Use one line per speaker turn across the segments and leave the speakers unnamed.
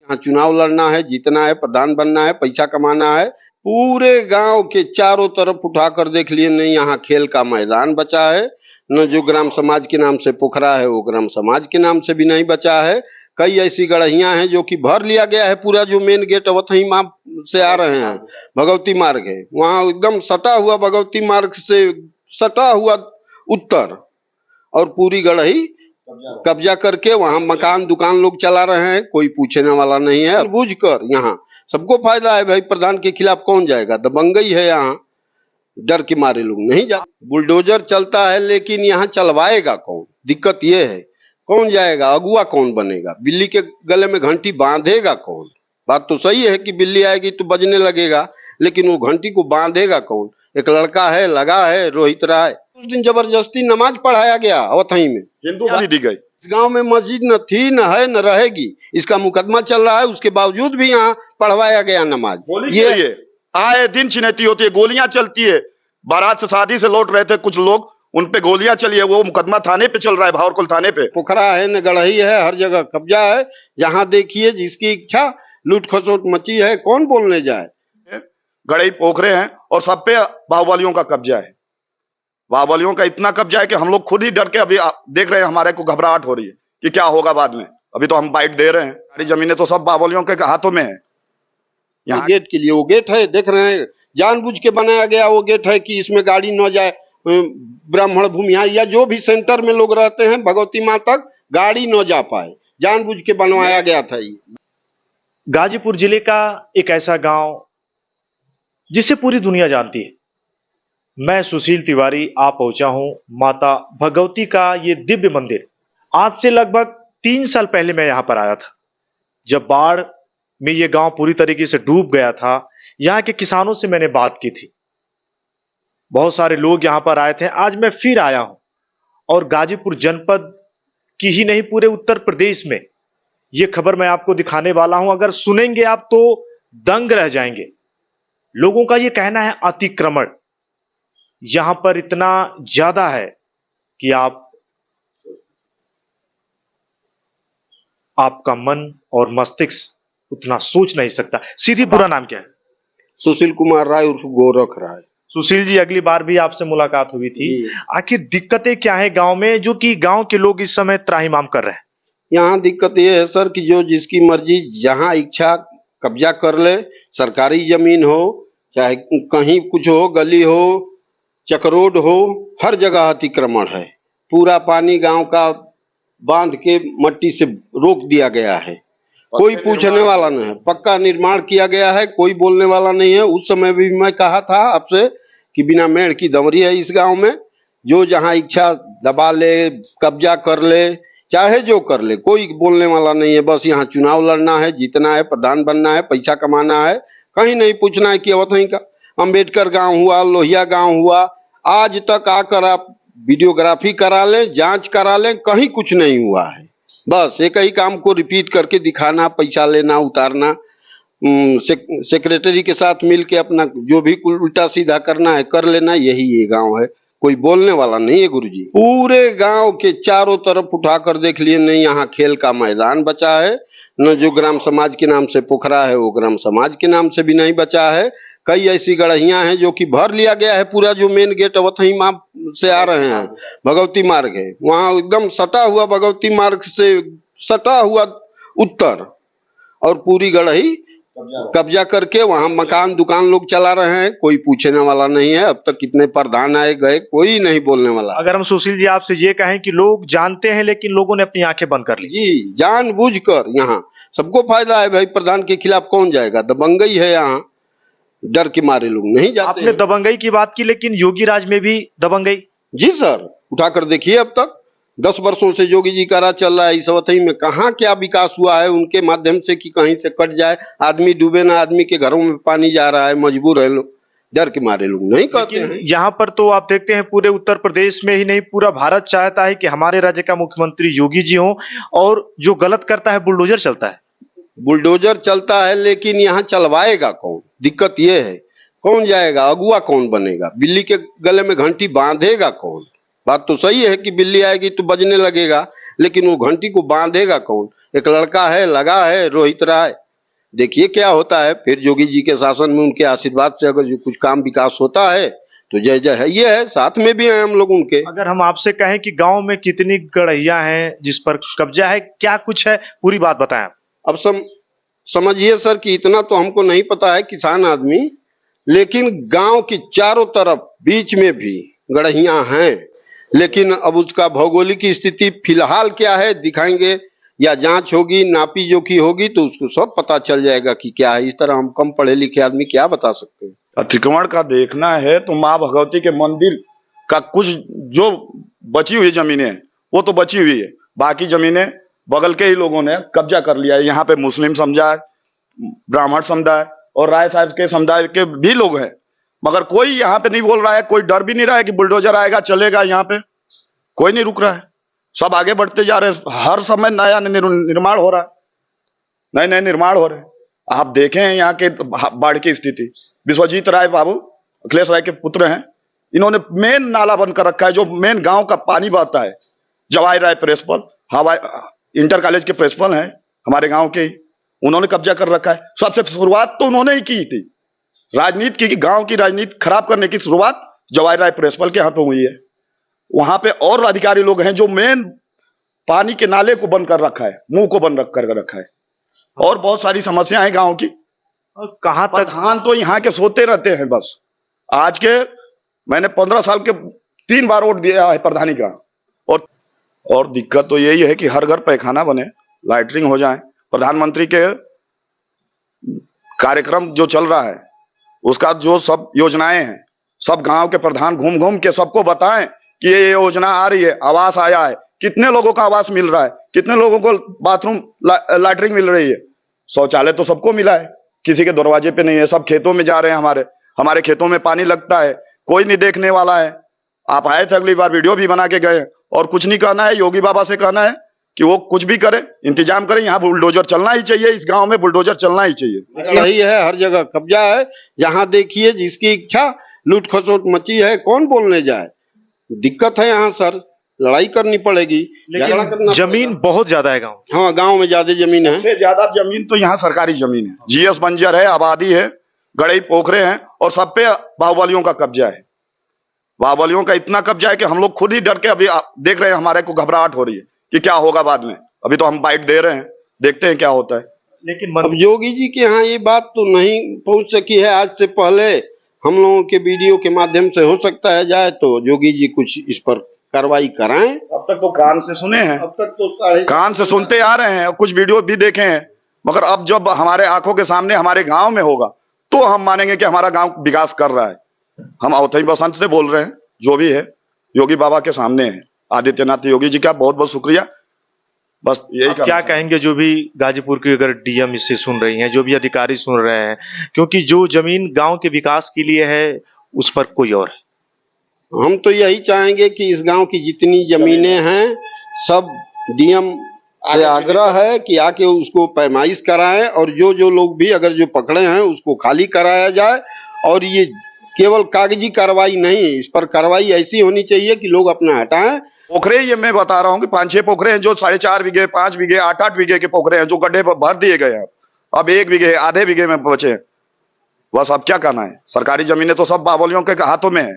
हाँ, चुनाव लड़ना है, जीतना है, प्रधान बनना है, पैसा कमाना है। पूरे गांव के चारों तरफ उठाकर देख लिए, नहीं यहाँ खेल का मैदान बचा है, न जो ग्राम समाज के नाम से पोखरा है वो ग्राम समाज के नाम से भी नहीं बचा है। कई ऐसी गढ़हियां हैं जो कि भर लिया गया है। पूरा जो मेन गेट अवथई माँ से आ रहे हैं, भगवती मार्ग है, वहाँ एकदम सटा हुआ भगवती मार्ग से सटा हुआ उत्तर, और पूरी गढ़ही कब्जा करके वहां मकान दुकान लोग चला रहे हैं। कोई पूछने वाला नहीं है। बूझ कर यहाँ सबको फायदा है भाई। प्रधान के खिलाफ कौन जाएगा? दबंगई है यहाँ, डर के मारे लोग नहीं जाते। बुलडोजर चलता है लेकिन यहाँ चलवाएगा कौन? दिक्कत ये है, कौन जाएगा? अगुआ कौन बनेगा? बिल्ली के गले में घंटी बांधेगा कौन? बात तो सही है कि बिल्ली आएगी तो बजने लगेगा, लेकिन वो घंटी को बांधेगा कौन? एक लड़का है, लगा है, रोहित राय। उस दिन जबरदस्ती नमाज पढ़ाया गया अवथई में,
हिंदू गाली दी गई।
गांव में मस्जिद न थी, न है, न रहेगी। इसका मुकदमा चल रहा है, उसके बावजूद भी यहाँ पढ़वाया गया नमाज।
ये आए दिन छिनैती होती है, गोलियां चलती है। बारात से शादी से लौट रहे थे कुछ लोग, उन पे गोलियां चली है, वो मुकदमा थाने पे चल रहा है, भावरकुल थाने पे।
पोखरा है, न गढ़ही है, हर जगह कब्जा है। जहाँ देखिए जिसकी इच्छा लूट खसोट मची है, कौन बोलने जाए?
गढ़ही पोखरे हैं और सब पे बाहुबलियों का कब्जा है। बाहुबलियों का इतना कब्जा है कि हम लोग खुद ही डर के अभी देख रहे हैं, हमारे को घबराहट हो रही है कि क्या होगा बाद में। अभी तो हम बाइट दे रहे हैं, सारी जमीनें तो सब बाहुबलियों के हाथों में है।
यहाँ गेट के लिए वो गेट है, देख रहे हैं, जानबूझ के बनाया गया वो गेट है कि इसमें गाड़ी न जाए। ब्राह्मण भूमि या जो भी सेंटर में लोग रहते हैं, भगवती माँ तक गाड़ी न जा पाए, जानबूझ के बनवाया गया था ये।
गाजीपुर जिले का एक ऐसा गांव जिसे पूरी दुनिया जानती है। मैं सुशील तिवारी आ पहुंचा हूं माता भगवती का ये दिव्य मंदिर। आज से लगभग 3 साल पहले मैं यहां पर आया था, जब बाढ़ में ये गांव पूरी तरीके से डूब गया था। यहां के किसानों से मैंने बात की थी, बहुत सारे लोग यहां पर आए थे। आज मैं फिर आया हूं और गाजीपुर जनपद की ही नहीं, पूरे उत्तर प्रदेश में ये खबर मैं आपको दिखाने वाला हूं। अगर सुनेंगे आप तो दंग रह जाएंगे। लोगों का ये कहना है अतिक्रमण यहां पर इतना ज्यादा है कि आपका मन और मस्तिष्क उतना सोच नहीं सकता। सीधी पूरा नाम क्या है?
सुशील कुमार राय उर्फ गोरख राय।
सुशील जी, अगली बार भी आपसे मुलाकात हुई थी। आखिर दिक्कतें क्या है गांव में, जो कि गांव के लोग इस समय त्राहिमाम कर रहे हैं?
यहाँ दिक्कत ये है सर कि जो जिसकी मर्जी जहाँ इच्छा कब्जा कर ले। सरकारी जमीन हो चाहे कहीं कुछ हो, गली हो, चक्रोड हो, हर जगह अतिक्रमण है। पूरा पानी गांव का बांध के मट्टी से रोक दिया गया है। कोई पूछने वाला नहीं है। पक्का निर्माण किया गया है, कोई बोलने वाला नहीं है। उस समय भी मैं कहा था आपसे कि बिना मेड़ की दमरी है इस गांव में। जो जहां इच्छा दबा ले, कब्जा कर ले, चाहे जो कर ले, कोई बोलने वाला नहीं है। बस यहाँ चुनाव लड़ना है, जीतना है, प्रधान बनना है, पैसा कमाना है। कहीं नहीं पूछना है कि अवधई का अम्बेडकर गांव हुआ, लोहिया गांव हुआ। आज तक आकर आप वीडियोग्राफी करा लें, जांच करा लें, कहीं कुछ नहीं हुआ है। बस एक ही काम को रिपीट करके दिखाना, पैसा लेना, उतारना, सेक्रेटरी के साथ मिलके अपना जो भी उल्टा सीधा करना है कर लेना। यही ये गांव है, कोई बोलने वाला नहीं है गुरुजी। पूरे गांव के चारों तरफ उठाकर देख लिए, नहीं यहाँ खेल का मैदान बचा है, न जो ग्राम समाज के नाम से पोखरा है वो ग्राम समाज के नाम से भी नहीं बचा है। कई ऐसी गढ़हियां हैं जो कि भर लिया गया है। पूरा जो मेन गेट अवथई माँ से आ रहे हैं, भगवती मार्ग है, वहाँ एकदम सटा हुआ भगवती मार्ग से सटा हुआ उत्तर, और पूरी गढ़ही कब्जा करके वहां मकान दुकान लोग चला रहे हैं। कोई पूछने वाला नहीं है। अब तक कितने प्रधान आए गए, कोई नहीं बोलने वाला।
अगर हम सुशील जी आपसे ये कहें कि लोग जानते हैं लेकिन लोगों ने अपनी आंखें बंद कर ली।
जी, जानबूझकर यहाँ सबको फायदा है भाई। प्रधान के खिलाफ कौन जाएगा? दबंगई है यहाँ, डर के मारे लोग नहीं जाते।
आपने दबंगई की बात की, लेकिन योगी राज में भी दबंगई।
जी सर, उठाकर देखिए। अब तक 10 वर्षों से योगी जी का राज चल रहा है। इस अवधि में कहाँ क्या विकास हुआ है उनके माध्यम से कि कहीं से कट जाए, आदमी डूबे ना। आदमी के घरों में पानी जा रहा है, मजबूर है लोग, डर के मारे लोग नहीं कहते हैं।
यहाँ पर तो आप देखते हैं पूरे उत्तर प्रदेश में ही नहीं, पूरा भारत चाहता है कि हमारे राज्य का मुख्यमंत्री योगी जी हो, और जो गलत करता है बुलडोजर चलता है।
बुलडोजर चलता है लेकिन यहाँ चलवाएगा कौन? दिक्कत ये है, कौन जाएगा? अगुआ कौन बनेगा? बिल्ली के गले में घंटी बांधेगा कौन? बात तो सही है कि बिल्ली आएगी तो बजने लगेगा, लेकिन वो घंटी को बांधेगा कौन? एक लड़का है लगा है रोहित राय, देखिए क्या होता है। फिर योगी जी के शासन में उनके आशीर्वाद से अगर जो कुछ काम विकास होता है तो जय जय है, ये है, साथ में भी हैं हम लोग उनके।
अगर हम आपसे कहें कि गांव में कितनी गड़हिया हैं जिस पर कब्जा है, क्या कुछ है, पूरी बात बताएं आप।
अब समझिए सर कि इतना तो हमको नहीं पता है, किसान आदमी, लेकिन गांव की चारों तरफ बीच में भी गड़हियां हैं। लेकिन अब उसका भौगोलिक स्थिति फिलहाल क्या है दिखाएंगे, या जांच होगी नापी जोखी होगी तो उसको सब पता चल जाएगा कि क्या है। इस तरह हम कम पढ़े लिखे आदमी क्या बता सकते हैं।
अतिक्रमण का देखना है तो माँ भगवती के मंदिर का कुछ जो बची हुई जमीनें हैं वो तो बची हुई है, बाकी जमीनें बगल के ही लोगों ने कब्जा कर लिया है। यहाँ पे मुस्लिम समुदाय, ब्राह्मण समुदाय और राय साहब के समुदाय के भी लोग हैं, मगर कोई यहाँ पे नहीं बोल रहा है, कोई डर भी नहीं रहा है कि बुलडोजर आएगा चलेगा। यहाँ पे कोई नहीं रुक रहा है, सब आगे बढ़ते जा रहे हैं। हर समय नया निर्माण हो रहा है, नए नए निर्माण हो रहे हैं। आप देखें यहाँ के बाढ़ की स्थिति, विश्वजीत राय बाबू अखिलेश राय के पुत्र हैं, इन्होंने मेन नाला बंद कर रखा है, जो मेन गांव का पानी बहता है। जवाहर राय प्रिंसिपल, हवाई इंटर कॉलेज के प्रिंसिपल हैं हमारे गांव के, उन्होंने कब्जा कर रखा है। सबसे शुरुआत तो उन्होंने ही की थी, राजनीति की, गांव की राजनीति खराब करने की शुरुआत जवाहर राय प्रिंसिपल के हाथों हुई है। वहां पे और अधिकारी लोग हैं जो मेन पानी के नाले को बंद कर रखा है, मुंह को बंद कर रखा है, और बहुत सारी समस्याएं हैं गांव की।
कहां तक
प्रधान तो यहाँ के सोते रहते हैं बस। आज के मैंने 15 साल के 3 बार वोट दिया है प्रधानी का, और दिक्कत तो यही है कि हर घर पैखाना बने, लाइटरिंग हो जाए। प्रधानमंत्री के कार्यक्रम जो चल रहा है उसका जो सब योजनाएं हैं, सब गांव के प्रधान घूम घूम के सबको बताएं कि ये योजना आ रही है, आवास आया है, कितने लोगों का आवास मिल रहा है, कितने लोगों को बाथरूम लैटरिंग मिल रही है। शौचालय तो सबको मिला है, किसी के दरवाजे पे नहीं है, सब खेतों में जा रहे हैं। हमारे खेतों में पानी लगता है, कोई नहीं देखने वाला है। आप आए थे अगली बार, वीडियो भी बना के गए, और कुछ नहीं कहना है। योगी बाबा से कहना है कि वो कुछ भी करे, इंतजाम करे। यहाँ बुलडोजर चलना ही चाहिए, इस गांव में बुलडोजर चलना ही चाहिए।
यही है, हर जगह कब्जा है, जहां देखिए जिसकी इच्छा लूट खसोट मची है, कौन बोलने जाए। दिक्कत है यहाँ सर, लड़ाई करनी पड़ेगी, झगड़ा करना
जमीन बहुत ज्यादा है गांव।
हाँ, गांव में ज्यादा जमीन है,
सबसे ज्यादा जमीन तो यहाँ सरकारी जमीन है। जीएस बंजर है, आबादी है, गड़ई पोखरे हैं, और सब पे बाहुबलियों का कब्जा है। बाहुबलियों का इतना कब्जा है कि हम लोग खुद ही डर के अभी देख रहे हैं, हमारे को घबराहट हो रही है कि क्या होगा बाद में। अभी तो हम बाइट दे रहे हैं, देखते हैं क्या होता है।
लेकिन
अब योगी जी के यहाँ ये बात तो नहीं पहुंच सकी है। आज से पहले हम लोगों के वीडियो के माध्यम से हो सकता है जाए तो योगी जी कुछ इस पर कार्रवाई कराएं।
अब तक तो कान से सुने हैं,
अब तक तो
कान से सुनते आ रहे हैं, कुछ वीडियो भी देखे हैं, मगर अब जब हमारे आंखों के सामने हमारे गांव में होगा तो हम मानेंगे कि हमारा गांव विकास कर रहा है। हम अवधई बसंत से बोल रहे हैं, जो भी है योगी बाबा के सामने है। आदित्यनाथ योगी जी का बहुत बहुत शुक्रिया। बस यही
क्या कहेंगे जो भी गाजीपुर की अगर डीएम इसे सुन रही हैं, जो भी अधिकारी सुन रहे हैं, क्योंकि जो जमीन गांव के विकास के लिए है उस पर कोई और है।
हम तो यही चाहेंगे कि इस गांव की जितनी जमीनें हैं सब डीएम से आग्रह है कि आके उसको पैमाइश कराएं, और जो जो लोग भी अगर जो पकड़े हैं उसको खाली कराया जाए। और ये केवल कागजी कार्रवाई नहीं, इस पर कार्रवाई ऐसी होनी चाहिए कि लोग अपना हटाएं।
पोखरे ये मैं बता रहा हूँ कि 5-6 पोखरे हैं जो 4.5 बीघे, 5 बीघे, 8-8 बीघे के पोखरे हैं जो गड्ढे पर भर दिए गए हैं। अब 1 बीघे, आधे बीघे में बचे हैं। बस अब क्या करना है, सरकारी जमीनें तो सब बाहुबलियों के हाथों में है।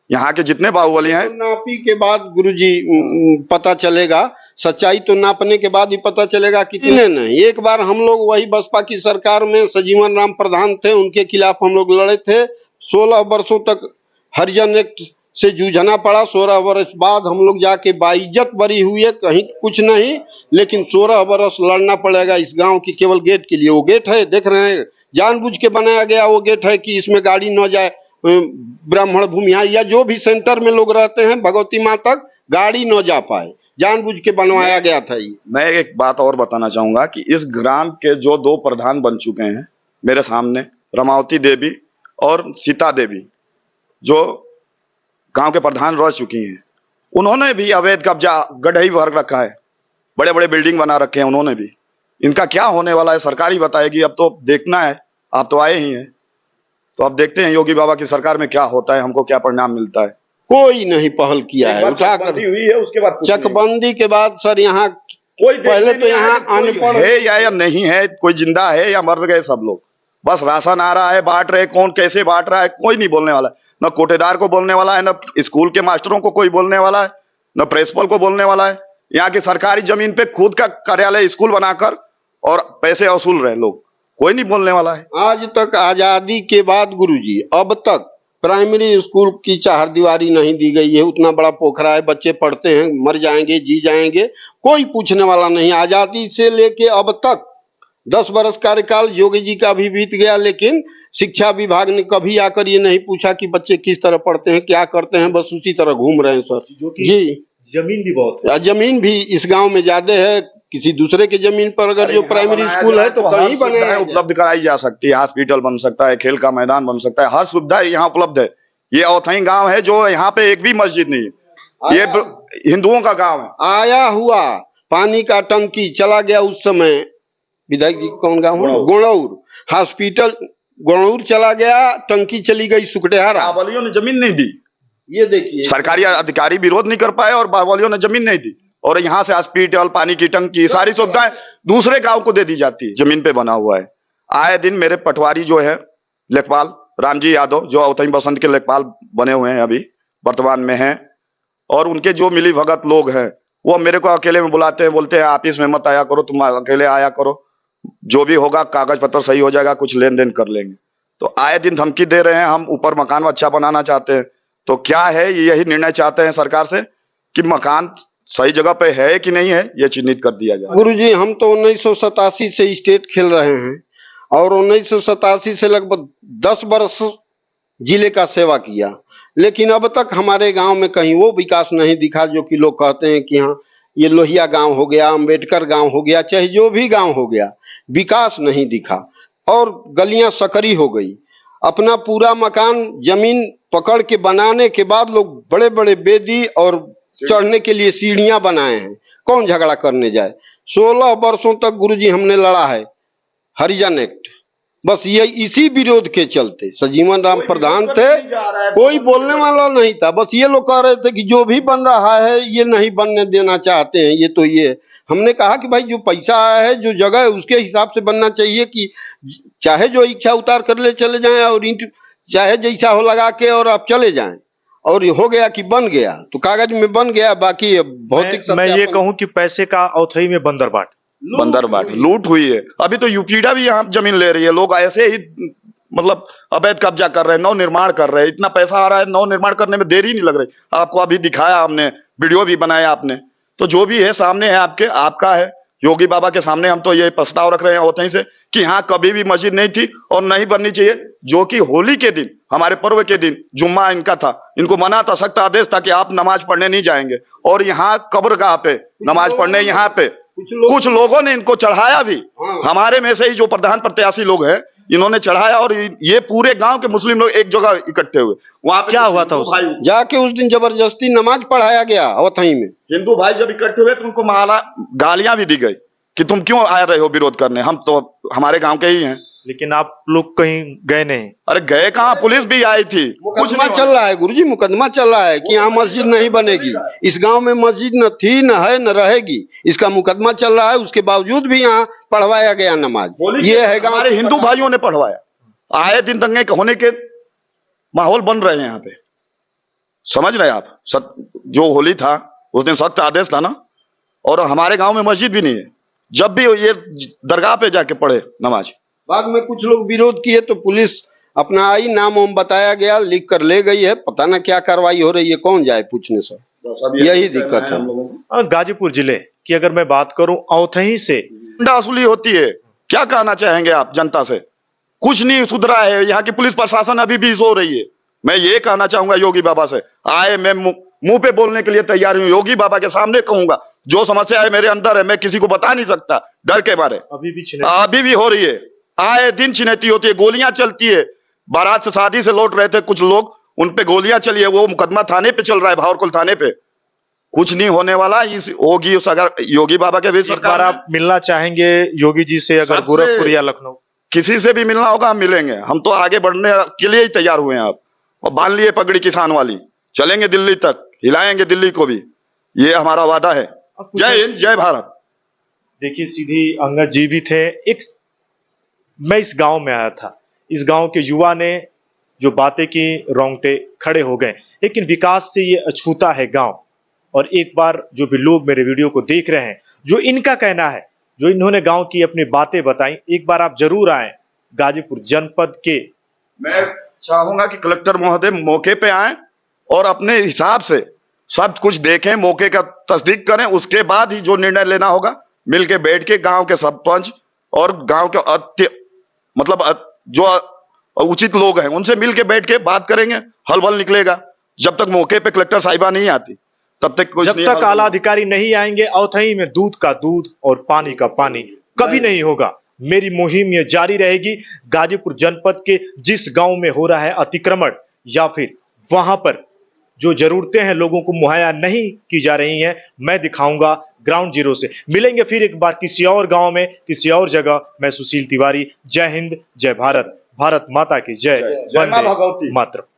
यहाँ के जितने बाहुबली हैं,
नापी के बाद गुरुजी पता चलेगा, सच्चाई तो नापने के बाद ही पता चलेगा कितने नहीं। एक बार हम लोग वही बसपा की सरकार में सजीवन राम प्रधान थे, उनके खिलाफ हम लोग लड़े थे। 16 वर्षों तक हरिजन एक्ट से जूझना पड़ा। 16 वर्ष बाद हम लोग जाके बाइज्जत बरी हुए, कहीं कुछ नहीं, लेकिन 16 वर्ष लड़ना पड़ेगा इस गांव की केवल गेट के लिए। वो गेट है, देख रहे हैं, जानबूझ के बनाया गया वो गेट है कि इसमें गाड़ी न जाए। ब्राह्मण भूमिया या जो भी सेंटर में लोग रहते हैं भगवती माँ तक गाड़ी न जा पाए, जानबूझ के बनवाया गया था ये।
मैं एक बात और बताना चाहूंगा कि इस ग्राम के जो 2 प्रधान बन चुके हैं मेरे सामने, रमावती देवी और सीता देवी, जो गांव के प्रधान रह चुकी हैं, उन्होंने भी अवैध कब्जा गड्ढई भर रखा है, बड़े बड़े बिल्डिंग बना रखे हैं उन्होंने भी। इनका क्या होने वाला है सरकार ही बताएगी, अब तो देखना है। आप तो आए ही हैं, तो अब देखते हैं योगी बाबा की सरकार में क्या होता है, हमको क्या परिणाम मिलता है।
कोई नहीं पहल किया है, उठाकर
हुई है उसके बाद
चकबंदी के बाद सर यहाँ
कोई
पहले तो यहाँ आने
अनपढ़ है या नहीं है, कोई जिंदा है या मर गए सब लोग। बस राशन आ रहा है, बांट रहे, कौन कैसे बांट रहा है कोई नहीं बोलने वाला है। न कोटेदार को बोलने वाला है, न स्कूल के मास्टरों को कोई बोलने वाला है, न प्रिंसिपल को बोलने वाला है। यहाँ की सरकारी जमीन पे खुद का कार्यालय स्कूल बनाकर और पैसे वसूल रहे लोग, कोई नहीं बोलने वाला है।
आज तक आजादी के बाद गुरुजी अब तक प्राइमरी स्कूल की चारदीवारी नहीं दी गई है। उतना बड़ा पोखरा है, बच्चे पढ़ते हैं, मर जाएंगे जी जाएंगे, कोई पूछने वाला नहीं। आजादी से लेके अब तक 10 बरस कार्यकाल योगी जी का भी बीत गया, लेकिन शिक्षा विभाग ने कभी आकर ये नहीं पूछा कि बच्चे किस तरह पढ़ते हैं, क्या करते हैं, बस उसी तरह घूम रहे हैं सर।
जो कि
जी
जमीन भी बहुत है।
जमीन भी इस गांव में ज्यादा है, किसी दूसरे के जमीन पर अगर जो प्राइमरी स्कूल है तो कहीं बने
उपलब्ध कराई जा सकती है। हॉस्पिटल बन सकता है, खेल का मैदान बन सकता है, हर सुविधा यहाँ उपलब्ध है। ये औथई गांव है जो यहाँ पे एक भी मस्जिद नहीं है, ये हिंदुओं का गांव है।
आया हुआ पानी का टंकी चला गया उस समय, विधायक जी कौन गांव है, गुणौर हॉस्पिटल गुणौर चला गया, टंकी चली गई सुकटेहारा।
बावलियों ने जमीन नहीं दी,
ये देखिए
सरकारी अधिकारी विरोध नहीं कर पाए और बावलियों ने जमीन नहीं दी। और यहाँ से हॉस्पिटल, पानी की टंकी, सारी सुविधाएं दूसरे गांव को दे दी जाती है। जमीन पे बना हुआ है। आए दिन मेरे पटवारी जो है लेखपाल रामजी यादव, जो अवथई बसंत के लेखपाल बने हुए हैं, अभी वर्तमान में हैं, और उनके जो मिली भगत लोग हैं वो मेरे को अकेले में बुलाते हैं, बोलते हैं ऑफिस में मत आया करो, तुम अकेले आया करो, जो भी होगा कागज पत्र सही हो जाएगा, कुछ लेन देन कर लेंगे। तो आए दिन धमकी दे रहे हैं। हम ऊपर मकान अच्छा बनाना चाहते हैं, तो क्या है यही निर्णय चाहते हैं सरकार से कि मकान सही जगह पे है कि नहीं है, ये चिन्हित कर दिया जाए।
गुरुजी हम तो 1987 से स्टेट खेल रहे हैं और 1987 से लगभग 10 वर्ष जिले का सेवा किया, लेकिन अब तक हमारे गांव में कहीं वो विकास नहीं दिखा जो कि लोग कहते हैं कि हाँ ये लोहिया गांव हो गया, अंबेडकर गांव हो गया, चाहे जो भी गांव हो गया, विकास नहीं दिखा और गलियां सकरी हो गई। अपना पूरा मकान जमीन पकड़ के बनाने के बाद लोग बड़े बड़े बेदी और चढ़ने के लिए सीढ़ियां बनाए हैं। कौन झगड़ा करने जाए। 16 वर्षों तक गुरुजी हमने लड़ा है हरिजन एक्ट, बस ये इसी विरोध के चलते। सजीवन राम प्रधान थे, कोई बोलने वाला नहीं था, बस ये लोग कह रहे थे कि जो भी बन रहा है ये नहीं बनने देना चाहते हैं। ये तो ये हमने कहा कि भाई जो पैसा आया है, जो जगह है, उसके हिसाब से बनना चाहिए कि चाहे जो इच्छा उतार कर ले चले जाएं और ईंट चाहे जैसा हो लगा के और आप चले जाएं। और हो गया कि बन गया तो कागज में बन गया, बाकी भौतिक
मैं ये कहूं कि पैसे का औथई में बंदरबाट
लूट हुई है। अभी तो यूपीडा भी यहाँ जमीन ले रही है। लोग ऐसे ही मतलब अवैध कब्जा कर रहे हैं, नव निर्माण कर रहे हैं। इतना पैसा आ रहा है, नव निर्माण करने में देरी नहीं लग रही। आपको अभी दिखाया हमने, वीडियो भी बनाया आपने, तो जो भी है सामने है, आपका है। योगी बाबा के सामने हम तो ये प्रस्ताव रख रहे हैं होते ही से कि यहाँ कभी भी मस्जिद नहीं थी और नहीं बननी चाहिए। जो कि होली के दिन, हमारे पर्व के दिन जुम्मा इनका था, इनको मना था, सख्त आदेश था कि आप नमाज पढ़ने नहीं जाएंगे। और यहाँ कब्रगाह पे नमाज पढ़ने, यहाँ पे कुछ लोगों ने इनको चढ़ाया भी। हमारे में से ही जो प्रधान प्रत्याशी लोग हैं, इन्होंने चढ़ाया। और ये पूरे गांव के मुस्लिम लोग एक जगह इकट्ठे हुए। वहां पे
क्या हुआ था
जाके उस दिन जबरदस्ती नमाज पढ़ाया गया अवथई में।
हिंदू भाई जब इकट्ठे हुए तो उनको गालियां भी दी गई कि तुम क्यों आ रहे हो विरोध करने, हम तो हमारे गांव के ही हैं।
लेकिन आप लोग कहीं गए नहीं।
अरे गए कहाँ, पुलिस भी आई थी।
मुकदमा चल रहा है गुरुजी, मुकदमा चल रहा है कि यहाँ मस्जिद नहीं बनेगी। इस गांव में मस्जिद न थी, न है, न रहेगी। इसका मुकदमा चल रहा है। उसके बावजूद भी यहाँ पढ़वाया गया नमाज। ये है गांव
हमारे हिंदू भाइयों ने पढ़वाया। आए दिन दंगे होने के माहौल बन रहे हैं यहाँ पे, समझ रहे आप। जो होली था उस दिन सख्त आदेश था ना, और हमारे गांव में मस्जिद भी नहीं है। जब भी ये दरगाह पे जाके पढ़े नमाज।
बाद में कुछ लोग विरोध किए तो पुलिस अपना आई, नाम वाम बताया गया, लिख कर ले गई है। पता ना क्या कार्रवाई हो रही है, कौन जाए पूछने से। यही दिक्कत है।
गाजीपुर जिले की अगर मैं बात करूं, औथई से
वसूली होती है। क्या कहना चाहेंगे आप जनता से? कुछ नहीं सुधरा है। यहाँ की पुलिस प्रशासन अभी भी सो रही है। मैं ये कहना चाहूंगा योगी बाबा से, आए मैं मुंह पे बोलने के लिए तैयार हूँ। योगी बाबा के सामने कहूंगा जो समस्या है मेरे अंदर है, मैं किसी को बता नहीं सकता डर के मारे। अभी भी हो रही है। आए दिन छिनैती होती है, गोलियां चलती है। बारात से शादी से लौट रहे थे कुछ लोग, उन पे गोलियां चली है। वो मुकदमा थाने पे चल रहा है, भावरकुल थाने पे। कुछ नहीं होने वाला। होगी अगर योगी बाबा के भी सरकार।
आप मिलना चाहेंगे योगी जी से, अगर गोरखपुर या लखनऊ
किसी से भी मिलना होगा हम मिलेंगे। हम तो आगे बढ़ने के लिए ही तैयार हुए हैं। आप और बांध लिए पगड़ी किसान वाली, चलेंगे दिल्ली तक, हिलाएंगे दिल्ली को भी। ये हमारा वादा है। जय हिंद, जय भारत।
देखिए सीधी अंगद जी भी थे। मैं इस गांव में आया था, इस गांव के युवा ने जो बातें की, रोंगटे खड़े हो गए। लेकिन विकास से ये अछूता है गांव। और एक बार जो भी लोग मेरे वीडियो को देख रहे हैं, जो इनका कहना है, जो इन्होंने गांव की अपनी बातें बताई, एक बार आप जरूर आए गाजीपुर जनपद के।
मैं चाहूंगा कि कलेक्टर महोदय मौके पे आए और अपने हिसाब से सब कुछ देखें, मौके का तस्दीक करें, उसके बाद ही जो निर्णय लेना होगा मिलके बैठ के गांव के सरपंच और गांव के जो उचित लोग हैं उनसे मिलके बैठ के बात करेंगे, हल निकलेगा। जब तक मौके पे कलेक्टर साहिबा नहीं आती तब तक कुछ
जब
नहीं,
तक आला अधिकारी नहीं आएंगे, औथई में दूध का दूध और पानी का पानी कभी नहीं होगा। मेरी मुहिम ये जारी रहेगी। गाजीपुर जनपद के जिस गांव में हो रहा है अतिक्रमण, या फिर वहां पर जो जरूरतें हैं लोगों को मुहैया नहीं की जा रही हैं, मैं दिखाऊंगा ग्राउंड जीरो से। मिलेंगे फिर एक बार किसी और गांव में, किसी और जगह। मैं सुशील तिवारी। जय हिंद, जय भारत, भारत माता की जय,
जय मां
वंदे
भगवती।
मातरम।